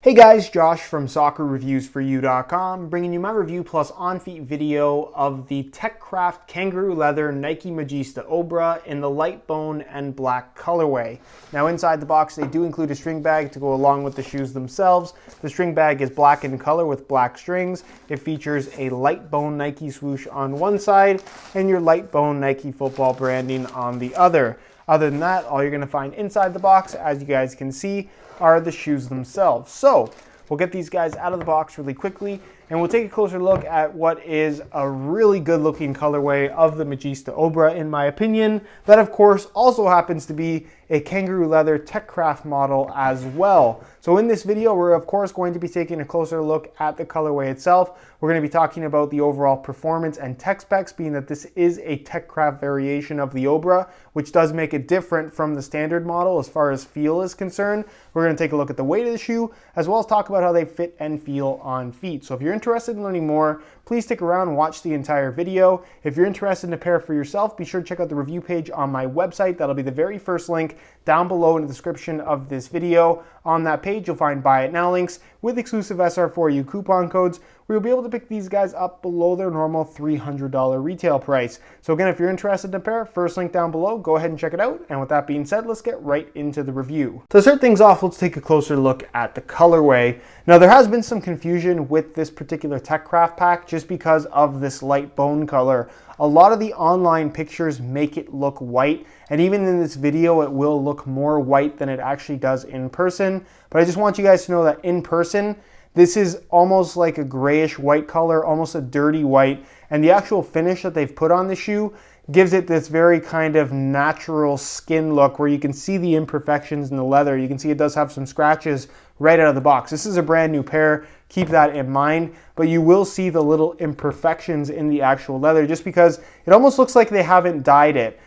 Hey guys, Josh from SoccerReviewsForYou.com, bringing you my review plus on-feet video of the TechCraft Kangaroo Leather Nike Magista Obra in the light bone and black colorway. Now inside the box they do include a string bag to go along with the shoes themselves. The string bag is black in color with black strings. It features a light bone Nike swoosh on one side and your light bone Nike football branding on the other. Other than that, all you're going to find inside the box, as you guys can see, are the shoes themselves. So we'll get these guys out of the box really quickly and we'll take a closer look at what is a really good looking colorway of the Magista Obra in my opinion. That of course also happens to be a kangaroo leather TechCraft model as well. So in this video we're of course going to be taking a closer look at the colorway itself. We're going to be talking about the overall performance and tech specs, being that this is a TechCraft variation of the Obra, which does make it different from the standard model as far as feel is concerned. We're going to take a look at the weight of the shoe as well as talk about how they fit and feel on feet. So if you're interested in learning more, please stick around and watch the entire video. If you're interested in a pair for yourself, be sure to check out the review page on my website. That'll be the very first link down below in the description of this video. On that page, you'll find Buy It Now links with exclusive SR4U coupon codes where you'll be able to pick these guys up below their normal $300 retail price. So again, if you're interested in a pair, first link down below, go ahead and check it out. And with that being said, let's get right into the review. To start things off, let's take a closer look at the colorway. Now there has been some confusion with this particular TechCraft pack just because of this light bone color. A lot of the online pictures make it look white, and even in this video it will look more white than it actually does in person. But I just want you guys to know that in person, this is almost like a grayish white color, almost a dirty white, and the actual finish that they've put on the shoe gives it this very kind of natural skin look where you can see the imperfections in the leather. You can see it does have some scratches right out of the box. This is a brand new pair, keep that in mind, but you will see the little imperfections in the actual leather just because it almost looks like they haven't dyed it,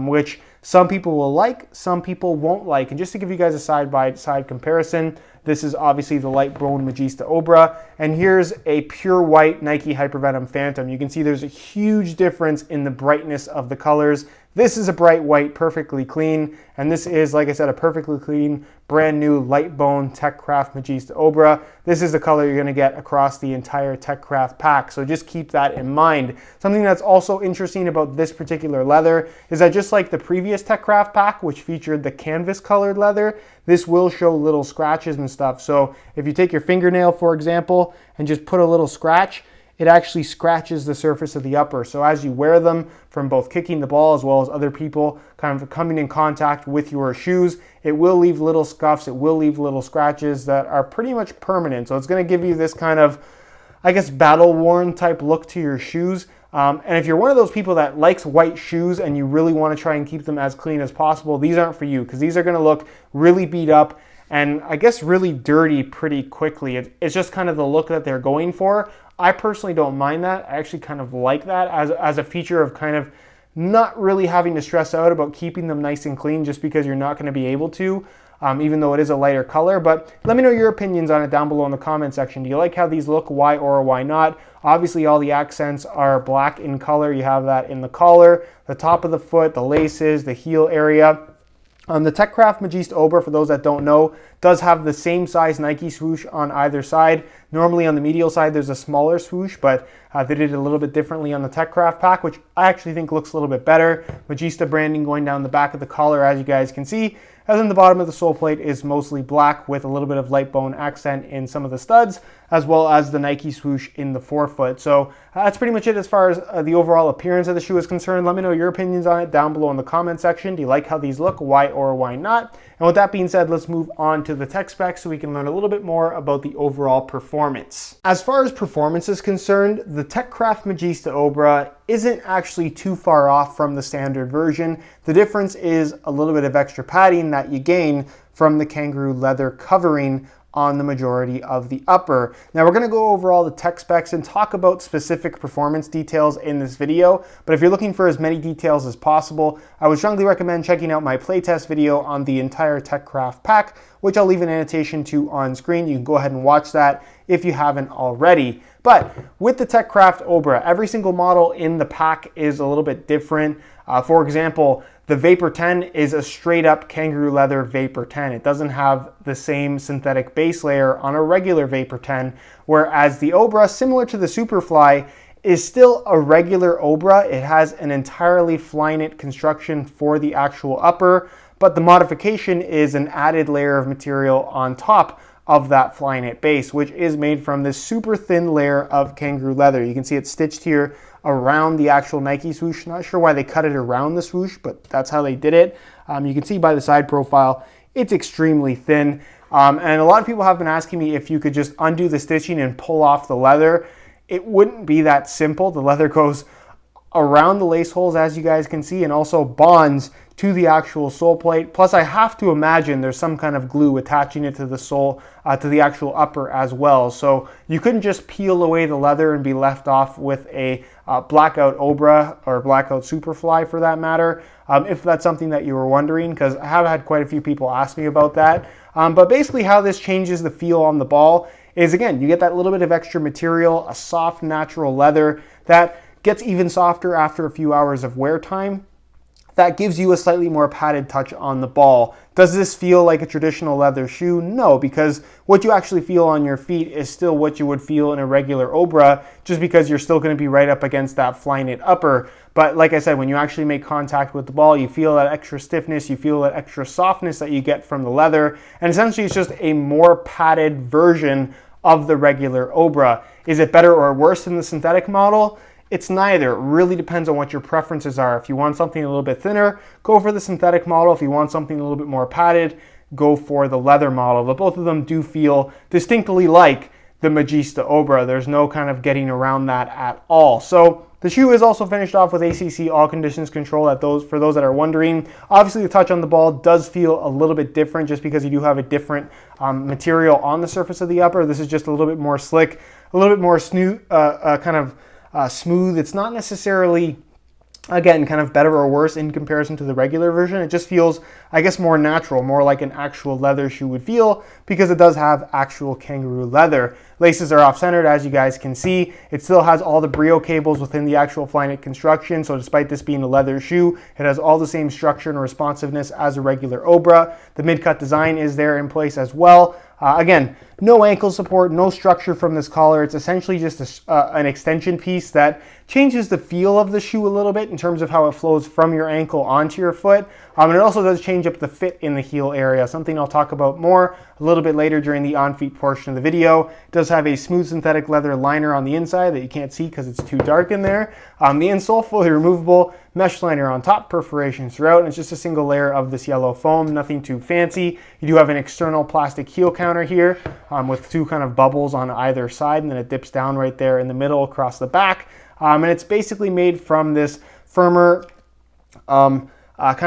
which some people will like, some people won't like. And just to give you guys a side-by-side comparison, this is obviously the light bone Magista Obra, and here's a pure white Nike Hypervenom Phantom. You can see there's a huge difference in the brightness of the colors. This is a bright white, perfectly clean, and this is, like I said, a perfectly clean, brand new light bone TechCraft Magista Obra. This is the color you're gonna get across the entire TechCraft pack, so just keep that in mind. Something that's also interesting about this particular leather is that just like the previous TechCraft pack, which featured the canvas colored leather, this will show little scratches and stuff. So if you take your fingernail, for example, and just put a little scratch, it actually scratches the surface of the upper. So as you wear them from both kicking the ball as well as other people kind of coming in contact with your shoes, it will leave little scuffs, it will leave little scratches that are pretty much permanent. So it's gonna give you this kind of, I guess, battle-worn type look to your shoes. And if you're one of those people that likes white shoes and you really wanna try and keep them as clean as possible, these aren't for you because these are gonna look really beat up and I guess really dirty pretty quickly. It's just kind of the look that they're going for. I personally don't mind that. I actually kind of like that as a feature of kind of not really having to stress out about keeping them nice and clean just because you're not going to be able to, even though it is a lighter color. But let me know your opinions on it down below in the comment section. Do you like how these look? Why or why not? Obviously all the accents are black in color. You have that in the collar, the top of the foot, the laces, the heel area. The TechCraft Magista Obra, for those that don't know, does have the same size Nike swoosh on either side. Normally on the medial side there's a smaller swoosh, but they did it a little bit differently on the TechCraft pack, which I actually think looks a little bit better. Magista branding going down the back of the collar, as you guys can see. And then the bottom of the sole plate is mostly black with a little bit of light bone accent in some of the studs, as well as the Nike swoosh in the forefoot. So that's pretty much it as far as the overall appearance of the shoe is concerned. Let me know your opinions on it down below in the comment section. Do you like how these look? Why or why not? And with that being said, let's move on to the tech specs so we can learn a little bit more about the overall performance. As far as performance is concerned, the TechCraft Magista Obra isn't actually too far off from the standard version. The difference is a little bit of extra padding that you gain from the kangaroo leather covering on the majority of the upper. Now we're gonna go over all the tech specs and talk about specific performance details in this video, but if you're looking for as many details as possible, I would strongly recommend checking out my playtest video on the entire TechCraft pack, which I'll leave an annotation to on screen. You can go ahead and watch that if you haven't already. But with the TechCraft Obra, every single model in the pack is a little bit different. For example, The Vapor 10 is a straight up kangaroo leather Vapor 10. It doesn't have the same synthetic base layer on a regular Vapor 10, whereas the Obra, similar to the Superfly, is still a regular Obra. It has an entirely Flyknit construction for the actual upper, but the modification is an added layer of material on top of that Flyknit base, which is made from this super thin layer of kangaroo leather. You can see it's stitched here around the actual Nike swoosh. Not sure why they cut it around the swoosh, but that's how they did it. You can see by the side profile, it's extremely thin. And a lot of people have been asking me if you could just undo the stitching and pull off the leather. It wouldn't be that simple. The leather goes around the lace holes, as you guys can see, and also bonds to the actual sole plate. Plus, I have to imagine there's some kind of glue attaching it to the sole, to the actual upper as well. So you couldn't just peel away the leather and be left off with a blackout Obra or blackout Superfly for that matter, if that's something that you were wondering, because I have had quite a few people ask me about that. But basically how this changes the feel on the ball is, again, you get that little bit of extra material, a soft natural leather that gets even softer after a few hours of wear time. That gives you a slightly more padded touch on the ball. Does this feel like a traditional leather shoe? No, because what you actually feel on your feet is still what you would feel in a regular Obra, just because you're still going to be right up against that Flyknit upper. But like I said, when you actually make contact with the ball, you feel that extra stiffness, you feel that extra softness that you get from the leather, and essentially it's just a more padded version of the regular Obra. Is it better or worse than the synthetic model? It's neither. It really depends on what your preferences are. If you want something a little bit thinner, go for the synthetic model. If you want something a little bit more padded, go for the leather model. But both of them do feel distinctly like the Magista Obra. There's no kind of getting around that at all. So the shoe is also finished off with ACC all conditions control for those that are wondering. Obviously the touch on the ball does feel a little bit different just because you do have a different material on the surface of the upper. This is just a little bit more slick, a little bit more smooth. It's not necessarily, again, kind of better or worse in comparison to the regular version. It just feels, I guess, more natural, more like an actual leather shoe would feel, because it does have actual kangaroo leather. Laces are off-centered, as you guys can see. It still has all the Brio cables within the actual Flyknit construction, so despite this being a leather shoe, it has all the same structure and responsiveness as a regular Obra. The mid-cut design is there in place as well. Again, no ankle support, no structure from this collar. It's essentially just an extension piece that changes the feel of the shoe a little bit in terms of how it flows from your ankle onto your foot. And it also does change up the fit in the heel area, something I'll talk about more a little bit later during the on-feet portion of the video. It does have a smooth synthetic leather liner on the inside that you can't see because it's too dark in there. The insole, fully removable, mesh liner on top, perforations throughout, and it's just a single layer of this yellow foam, nothing too fancy. You do have an external plastic heel counter here with two kind of bubbles on either side, and then it dips down right there in the middle across the back. And it's basically made from this firmer kind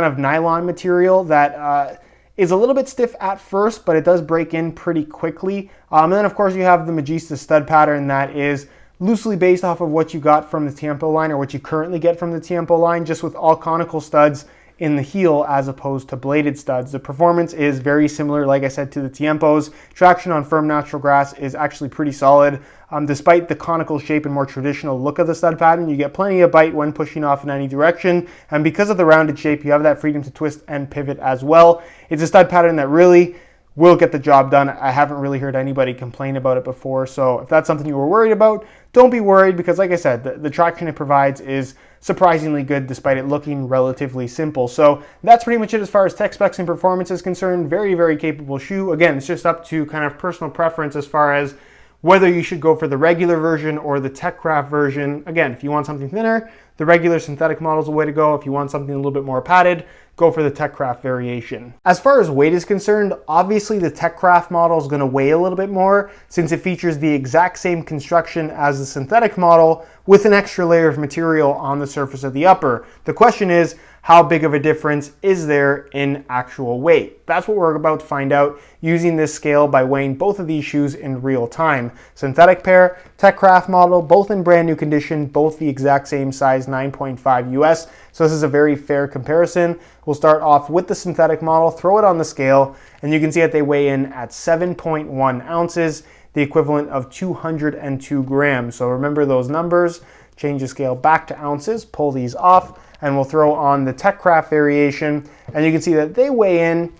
of nylon material that is a little bit stiff at first, but it does break in pretty quickly. And then of course you have the Magista stud pattern that is loosely based off of what you got from the Tiempo line, or what you currently get from the Tiempo line, just with all conical studs in the heel as opposed to bladed studs. The performance is very similar, like I said, to the Tiempos. Traction on firm natural grass is actually pretty solid. Despite the conical shape and more traditional look of the stud pattern, you get plenty of bite when pushing off in any direction. And because of the rounded shape, you have that freedom to twist and pivot as well. It's a stud pattern that really will get the job done. I haven't really heard anybody complain about it before. So if that's something you were worried about, don't be worried, because like I said, the traction it provides is surprisingly good despite it looking relatively simple. So that's pretty much it as far as tech specs and performance is concerned. Very, very capable shoe. Again, it's just up to kind of personal preference as far as whether you should go for the regular version or the TechCraft version. Again, if you want something thinner, the regular synthetic model is the way to go. If you want something a little bit more padded, go for the TechCraft variation. As far as weight is concerned, obviously the TechCraft model is going to weigh a little bit more since it features the exact same construction as the synthetic model with an extra layer of material on the surface of the upper. The question is, how big of a difference is there in actual weight? That's what we're about to find out using this scale by weighing both of these shoes in real time. Synthetic pair, TechCraft model, both in brand new condition, both the exact same size, 9.5 US. So this is a very fair comparison. We'll start off with the synthetic model, throw it on the scale, and you can see that they weigh in at 7.1 ounces, the equivalent of 202 grams. So remember those numbers, change the scale back to ounces, pull these off, and we'll throw on the TechCraft variation, and you can see that they weigh in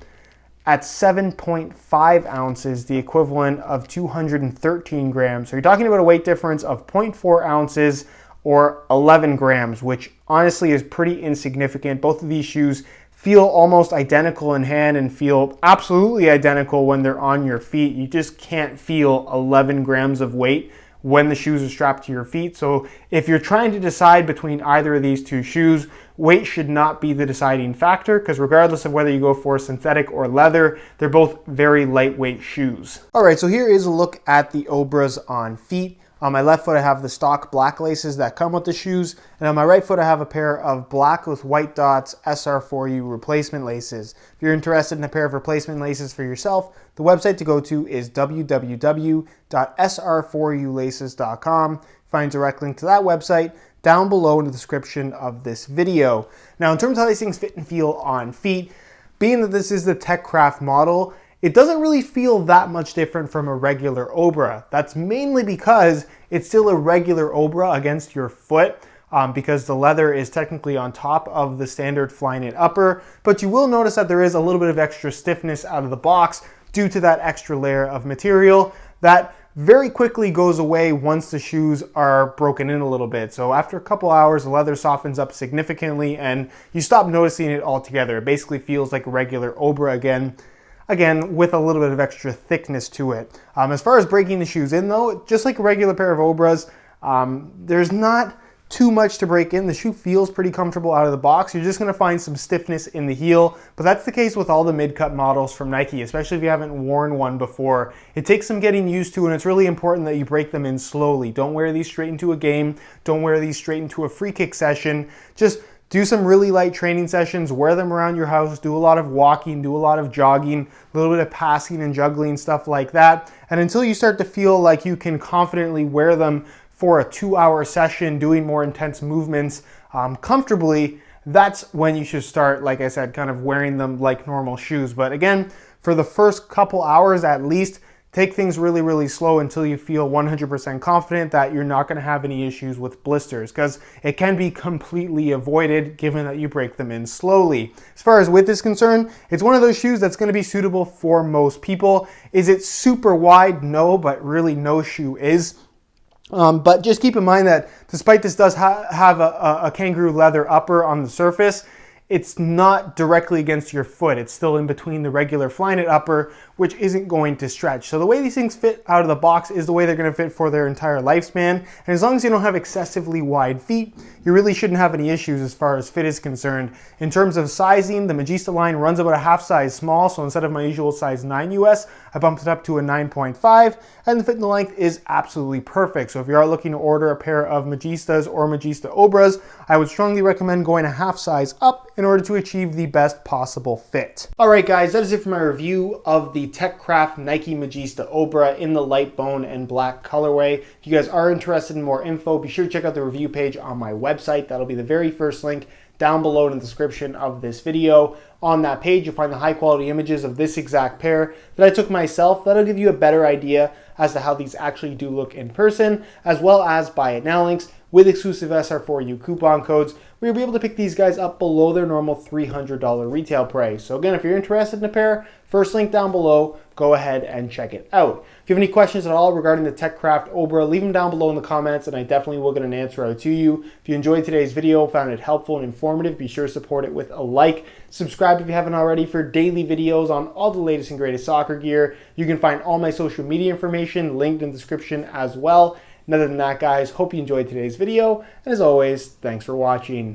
at 7.5 ounces, the equivalent of 213 grams. So you're talking about a weight difference of 0.4 ounces or 11 grams, which honestly is pretty insignificant. Both of these shoes feel almost identical in hand and feel absolutely identical when they're on your feet. You just can't feel 11 grams of weight when the shoes are strapped to your feet. So if you're trying to decide between either of these two shoes, weight should not be the deciding factor, because regardless of whether you go for synthetic or leather, they're both very lightweight shoes. All right, so here is a look at the Obras on feet. On my left foot, I have the stock black laces that come with the shoes, and on my right foot, I have a pair of black with white dots SR4U replacement laces. If you're interested in a pair of replacement laces for yourself, the website to go to is www.sr4ulaces.com. Find a direct link to that website down below in the description of this video. Now, in terms of how these things fit and feel on feet, being that this is the TechCraft model, it doesn't really feel that much different from a regular Obra. That's mainly because it's still a regular Obra against your foot, because the leather is technically on top of the standard Flyknit upper, but you will notice that there is a little bit of extra stiffness out of the box due to that extra layer of material that very quickly goes away once the shoes are broken in a little bit. So after a couple hours, the leather softens up significantly and you stop noticing it altogether. It basically feels like a regular Obra again, with a little bit of extra thickness to it. As far as breaking the shoes in though, just like a regular pair of Obras, there's not too much to break in. The shoe feels pretty comfortable out of the box. You're just gonna find some stiffness in the heel, but that's the case with all the mid-cut models from Nike, especially if you haven't worn one before. It takes some getting used to, and it's really important that you break them in slowly. Don't wear these straight into a game. Don't wear these straight into a free kick session. Just do some really light training sessions, wear them around your house, do a lot of walking, do a lot of jogging, a little bit of passing and juggling, stuff like that. And until you start to feel like you can confidently wear them for a 2-hour session, doing more intense movements comfortably, that's when you should start, like I said, kind of wearing them like normal shoes. But again, for the first couple hours at least, take things really, really slow until you feel 100% confident that you're not gonna have any issues with blisters, because it can be completely avoided given that you break them in slowly. As far as width is concerned, it's one of those shoes that's gonna be suitable for most people. Is it super wide? No, but really no shoe is. But just keep in mind that despite this does have a kangaroo leather upper on the surface, it's not directly against your foot. It's still in between the regular Flyknit upper, which isn't going to stretch. So the way these things fit out of the box is the way they're gonna fit for their entire lifespan. And as long as you don't have excessively wide feet, you really shouldn't have any issues as far as fit is concerned. In terms of sizing, the Magista line runs about a half size small. So instead of my usual size 9 US, I bumped it up to a 9.5, and the fit and the length is absolutely perfect. So if you are looking to order a pair of Magistas or Magista Obras, I would strongly recommend going a half size up in order to achieve the best possible fit. All right, guys, that is it for my review of the TechCraft Nike Magista Obra in the light bone and black colorway. If you guys are interested in more info, be sure to check out the review page on my website. That'll be the very first link down below in the description of this video. On that page, you'll find the high quality images of this exact pair that I took myself. That'll give you a better idea as to how these actually do look in person, as well as buy it now links with exclusive SR4U coupon codes, where you'll be able to pick these guys up below their normal $300 retail price. So again, if you're interested in a pair, first link down below, go ahead and check it out. If you have any questions at all regarding the TechCraft Obra, leave them down below in the comments and I definitely will get an answer out to you. If you enjoyed today's video, found it helpful and informative, be sure to support it with a like. Subscribe if you haven't already for daily videos on all the latest and greatest soccer gear. You can find all my social media information linked in the description as well. And other than that, guys, hope you enjoyed today's video. And as always, thanks for watching.